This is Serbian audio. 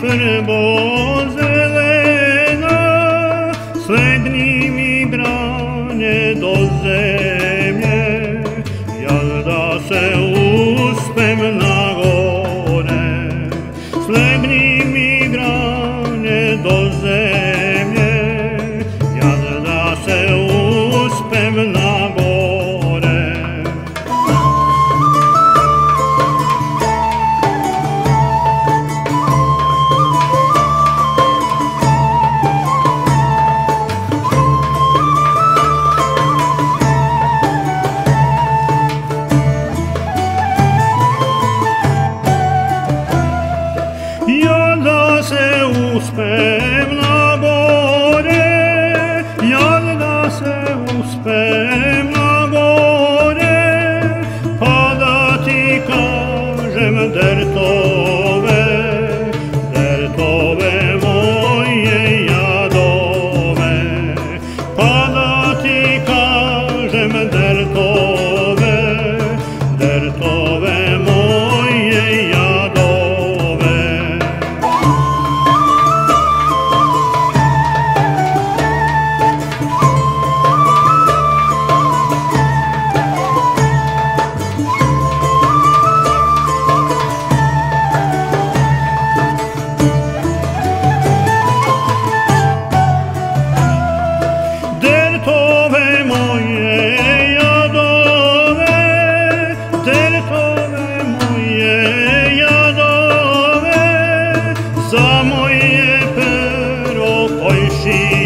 frbo zelena, slegni mi brane do zemlje, jel da se uspem na gore. Slegni mi brane do zemlje, jel da se uspem na gore. Ja da se uspem na gore, ja da se uspem na gore, pa da ti kažem dertove, dertove moje jadove, pa da ti kažem dertove, dertove moje jadove. Dertove moje jadove, dertove moje jadove, za moje pero pojši